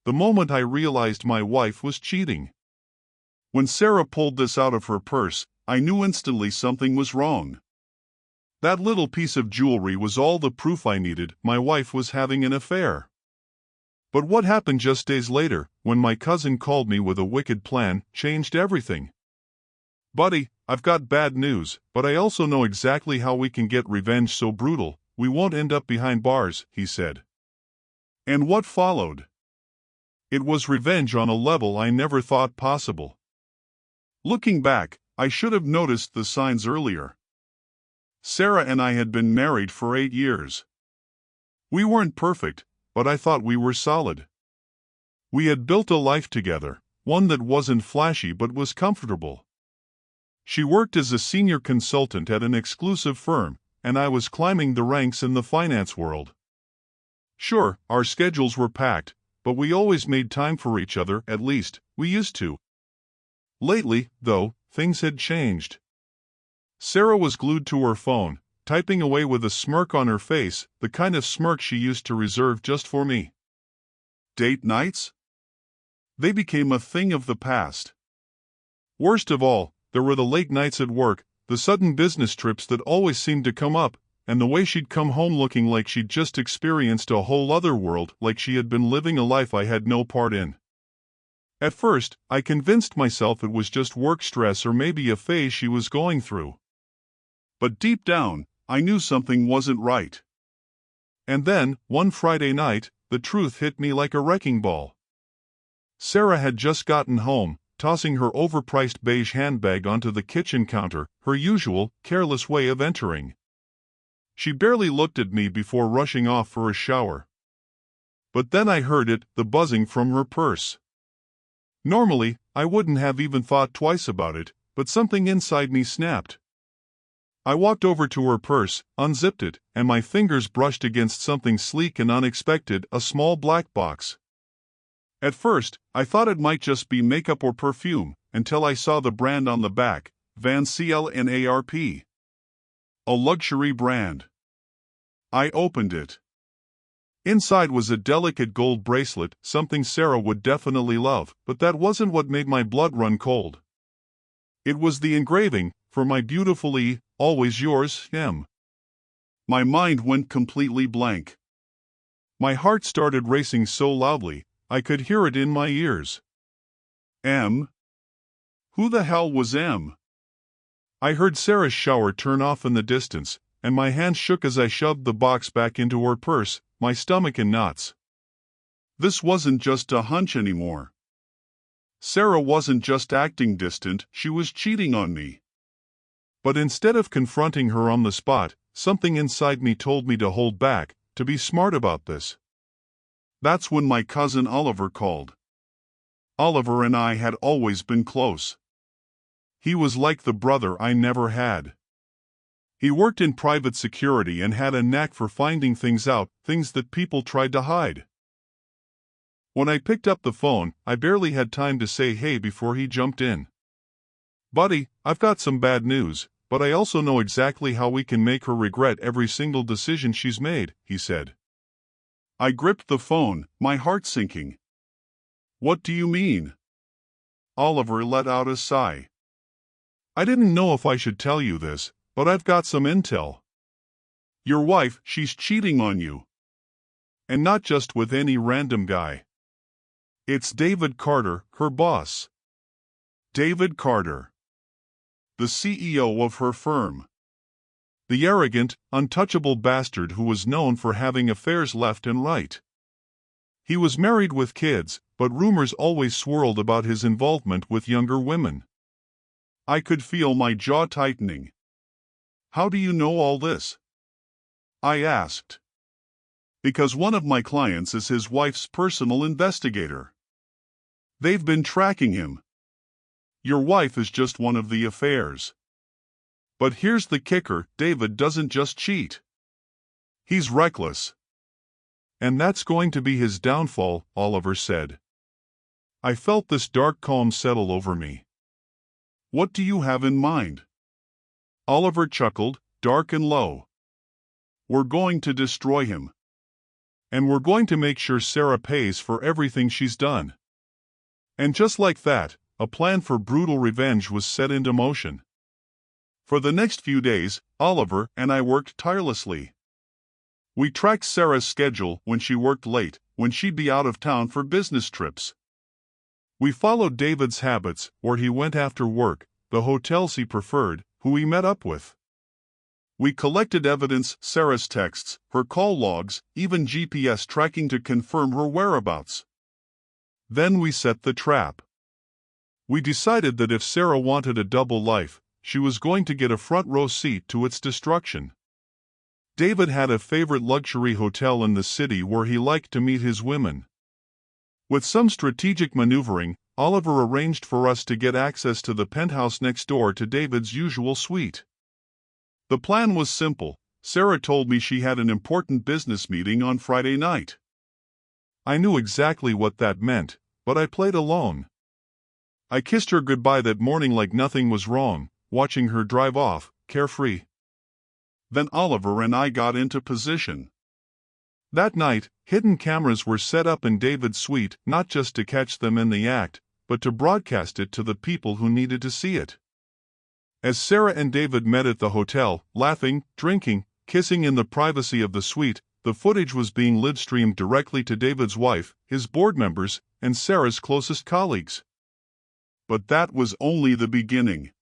the moment I realized my wife was cheating. When Sarah pulled this out of her purse, I knew instantly something was wrong. That little piece of jewelry was all the proof I needed my wife was having an affair. But what happened just days later, when my cousin called me with a wicked plan, changed everything. "Buddy, I've got bad news, but I also know exactly how we can get revenge so brutal, we won't end up behind bars," he said. And what followed? It was revenge on a level I never thought possible. Looking back, I should have noticed the signs earlier. Sarah and I had been married for 8 years. We weren't perfect, but I thought we were solid. We had built a life together, one that wasn't flashy but was comfortable. She worked as a senior consultant at an exclusive firm, and I was climbing the ranks in the finance world. Sure, our schedules were packed, but we always made time for each other, at least, we used to. Lately, though, things had changed. Sarah was glued to her phone, typing away with a smirk on her face, the kind of smirk she used to reserve just for me. Date nights? They became a thing of the past. Worst of all, there were the late nights at work, the sudden business trips that always seemed to come up, and the way she'd come home looking like she'd just experienced a whole other world, like she had been living a life I had no part in. At first, I convinced myself it was just work stress or maybe a phase she was going through. But deep down, I knew something wasn't right. And then, one Friday night, the truth hit me like a wrecking ball. Sarah had just gotten home, tossing her overpriced beige handbag onto the kitchen counter, her usual, careless way of entering. She barely looked at me before rushing off for a shower. But then I heard it, the buzzing from her purse. Normally, I wouldn't have even thought twice about it, but something inside me snapped. I walked over to her purse, unzipped it, and my fingers brushed against something sleek and unexpected, a small black box. At first, I thought it might just be makeup or perfume, until I saw the brand on the back, Van Clnarp. A luxury brand. I opened it. Inside was a delicate gold bracelet, something Sarah would definitely love, but that wasn't what made my blood run cold. It was the engraving, "For my beautiful E, always yours, M." My mind went completely blank. My heart started racing so loudly, I could hear it in my ears. M? Who the hell was M? I heard Sarah's shower turn off in the distance, and my hand shook as I shoved the box back into her purse, my stomach in knots. This wasn't just a hunch anymore. Sarah wasn't just acting distant, she was cheating on me. But instead of confronting her on the spot, something inside me told me to hold back, to be smart about this. That's when my cousin Oliver called. Oliver and I had always been close. He was like the brother I never had. He worked in private security and had a knack for finding things out, things that people tried to hide. When I picked up the phone, I barely had time to say hey before he jumped in. "Buddy, I've got some bad news, but I also know exactly how we can make her regret every single decision she's made," he said. I gripped the phone, my heart sinking. "What do you mean?" Oliver let out a sigh. "I didn't know if I should tell you this, but I've got some intel. Your wife, she's cheating on you. And not just with any random guy. It's David Carter, her boss. David Carter. The CEO of her firm. The arrogant, untouchable bastard who was known for having affairs left and right. He was married with kids, but rumors always swirled about his involvement with younger women. I could feel my jaw tightening. "How do you know all this?" I asked. "Because one of my clients is his wife's personal investigator. They've been tracking him. Your wife is just one of the affairs. But here's the kicker, David doesn't just cheat. He's reckless. And that's going to be his downfall," Oliver said. I felt this dark calm settle over me. "What do you have in mind?" Oliver chuckled, dark and low. "We're going to destroy him. And we're going to make sure Sarah pays for everything she's done." And just like that, a plan for brutal revenge was set into motion. For the next few days, Oliver and I worked tirelessly. We tracked Sarah's schedule when she worked late, when she'd be out of town for business trips. We followed David's habits, where he went after work, the hotels he preferred, who he met up with. We collected evidence, Sarah's texts, her call logs, even GPS tracking to confirm her whereabouts. Then we set the trap. We decided that if Sarah wanted a double life, she was going to get a front row seat to its destruction. David had a favorite luxury hotel in the city where he liked to meet his women. With some strategic maneuvering, Oliver arranged for us to get access to the penthouse next door to David's usual suite. The plan was simple. Sarah told me she had an important business meeting on Friday night. I knew exactly what that meant, but I played alone. I kissed her goodbye that morning like nothing was wrong, watching her drive off, carefree. Then Oliver and I got into position. That night, hidden cameras were set up in David's suite, not just to catch them in the act, but to broadcast it to the people who needed to see it. As Sarah and David met at the hotel, laughing, drinking, kissing in the privacy of the suite, the footage was being live-streamed directly to David's wife, his board members, and Sarah's closest colleagues. But that was only the beginning.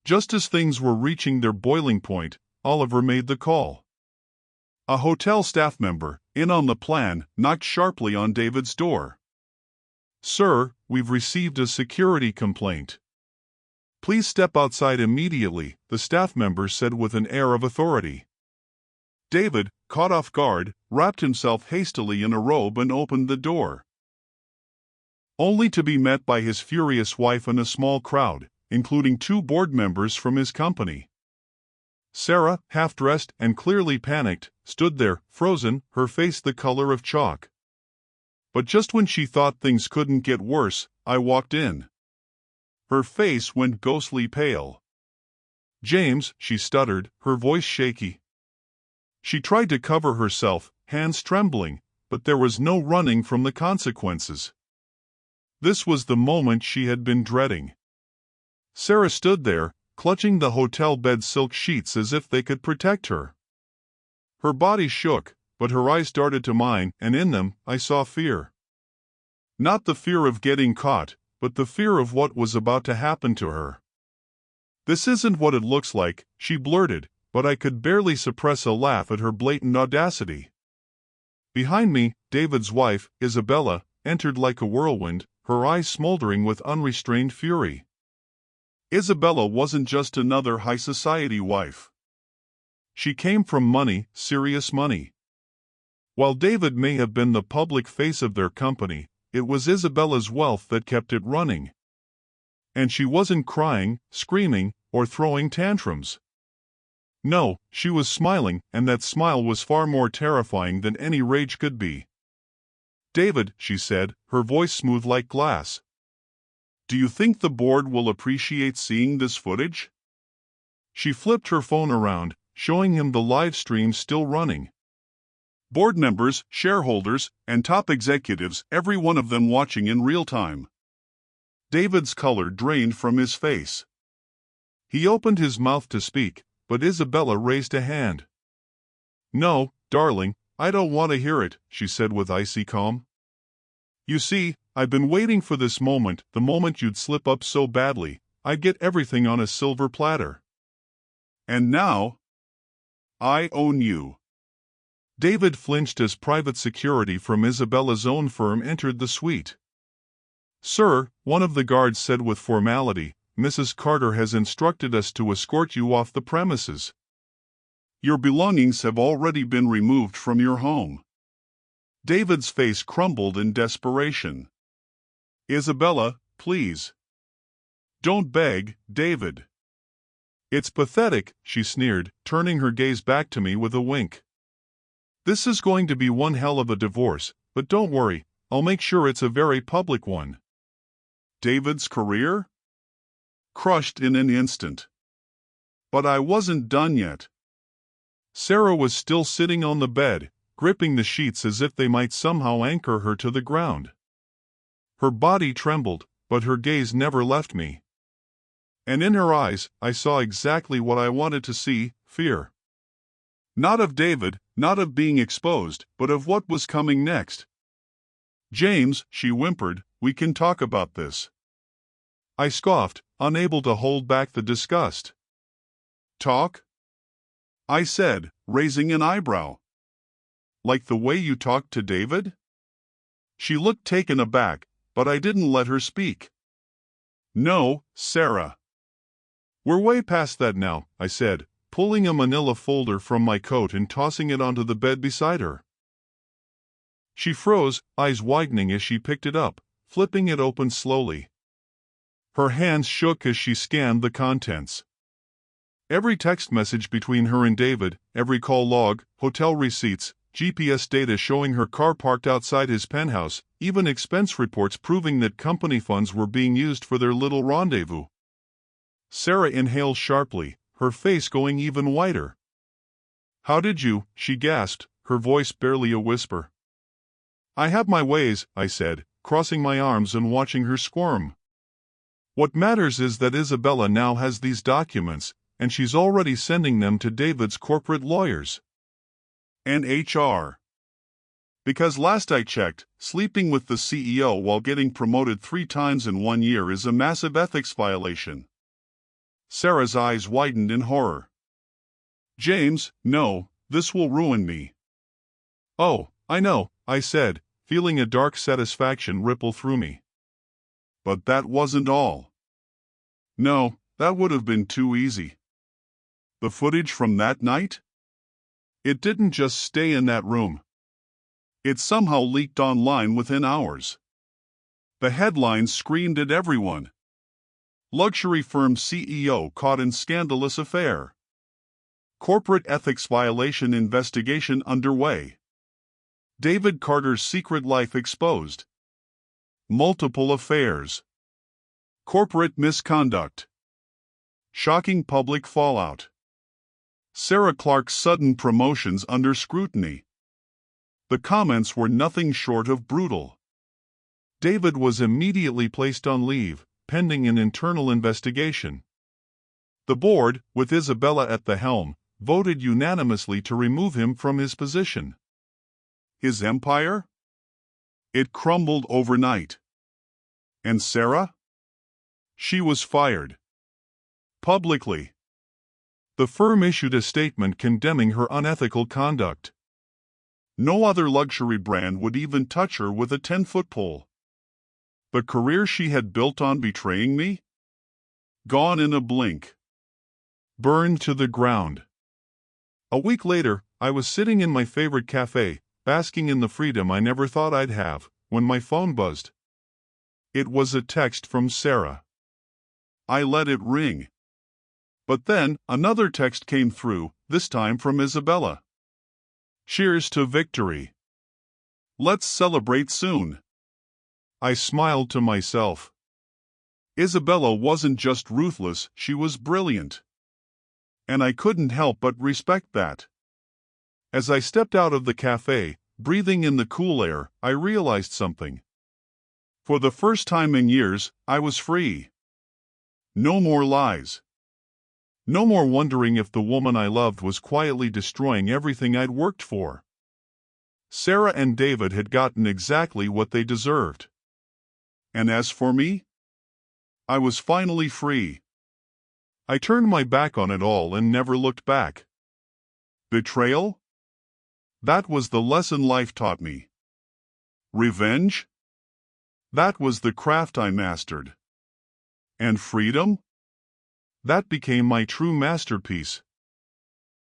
Just as things were reaching their boiling point, Oliver made the call. A hotel staff member, in on the plan, knocked sharply on David's door. "Sir, we've received a security complaint. Please step outside immediately," the staff member said with an air of authority. David, caught off guard, wrapped himself hastily in a robe and opened the door. Only to be met by his furious wife and a small crowd, including 2 board members from his company. Sarah, half-dressed and clearly panicked, stood there, frozen, her face the color of chalk. But just when she thought things couldn't get worse, I walked in. Her face went ghostly pale. "James," she stuttered, her voice shaky. She tried to cover herself, hands trembling, but there was no running from the consequences. This was the moment she had been dreading. Sarah stood there, clutching the hotel bed's silk sheets as if they could protect her. Her body shook, but her eyes darted to mine, and in them, I saw fear. Not the fear of getting caught, but the fear of what was about to happen to her. "This isn't what it looks like," she blurted, but I could barely suppress a laugh at her blatant audacity. Behind me, David's wife, Isabella, entered like a whirlwind, her eyes smoldering with unrestrained fury. Isabella wasn't just another high society wife. She came from money, serious money. While David may have been the public face of their company, it was Isabella's wealth that kept it running. And she wasn't crying, screaming, or throwing tantrums. No, she was smiling, and that smile was far more terrifying than any rage could be. "David," she said, her voice smooth like glass. "Do you think the board will appreciate seeing this footage?" She flipped her phone around, showing him the live stream still running. Board members, shareholders, and top executives, every one of them watching in real time. David's color drained from his face. He opened his mouth to speak, but Isabella raised a hand. "No, darling, I don't want to hear it," she said with icy calm. "You see, I've been waiting for this moment, the moment you'd slip up so badly, I'd get everything on a silver platter. And now, I own you." David flinched as private security from Isabella's own firm entered the suite. "Sir," one of the guards said with formality, "Mrs. Carter has instructed us to escort you off the premises. Your belongings have already been removed from your home." David's face crumbled in desperation. "Isabella, please. Don't beg, David." "It's pathetic," she sneered, turning her gaze back to me with a wink. "This is going to be one hell of a divorce, but don't worry, I'll make sure it's a very public one." David's career? Crushed in an instant. But I wasn't done yet. Sarah was still sitting on the bed, gripping the sheets as if they might somehow anchor her to the ground. Her body trembled, but her gaze never left me. And in her eyes, I saw exactly what I wanted to see: fear. Not of David, not of being exposed, but of what was coming next. "James," she whimpered, "we can talk about this." I scoffed, unable to hold back the disgust. "Talk?" I said, raising an eyebrow. "Like the way you talked to David?" She looked taken aback, but I didn't let her speak. "No, Sarah. We're way past that now," I said, pulling a manila folder from my coat and tossing it onto the bed beside her. She froze, eyes widening as she picked it up, flipping it open slowly. Her hands shook as she scanned the contents. Every text message between her and David, every call log, hotel receipts, GPS data showing her car parked outside his penthouse, even expense reports proving that company funds were being used for their little rendezvous. Sarah inhaled sharply, her face going even whiter. "How did you?" she gasped, her voice barely a whisper. "I have my ways," I said, crossing my arms and watching her squirm. "What matters is that Isabella now has these documents, and she's already sending them to David's corporate lawyers. And HR. Because last I checked, sleeping with the CEO while getting promoted 3 times in 1 year is a massive ethics violation." Sarah's eyes widened in horror. "James, no, this will ruin me." "Oh, I know," I said, feeling a dark satisfaction ripple through me. But that wasn't all. No, that would have been too easy. The footage from that night? It didn't just stay in that room. It somehow leaked online within hours. The headlines screamed at everyone. "Luxury firm CEO caught in scandalous affair. Corporate ethics violation investigation underway. David Carter's secret life exposed. Multiple affairs. Corporate misconduct. Shocking public fallout. Sarah Clark's sudden promotions under scrutiny." The comments were nothing short of brutal. David was immediately placed on leave, pending an internal investigation. The board, with Isabella at the helm, voted unanimously to remove him from his position. His empire? It crumbled overnight. And Sarah? She was fired. Publicly. The firm issued a statement condemning her unethical conduct. No other luxury brand would even touch her with a 10-foot pole. The career she had built on betraying me? Gone in a blink. Burned to the ground. A week later, I was sitting in my favorite cafe, basking in the freedom I never thought I'd have, when my phone buzzed. It was a text from Sarah. I let it ring. But then, another text came through, this time from Isabella. "Cheers to victory. Let's celebrate soon." I smiled to myself. Isabella wasn't just ruthless, she was brilliant. And I couldn't help but respect that. As I stepped out of the cafe, breathing in the cool air, I realized something. For the first time in years, I was free. No more lies. No more wondering if the woman I loved was quietly destroying everything I'd worked for. Sarah and David had gotten exactly what they deserved. And as for me? I was finally free. I turned my back on it all and never looked back. Betrayal? That was the lesson life taught me. Revenge? That was the craft I mastered. And freedom? That became my true masterpiece.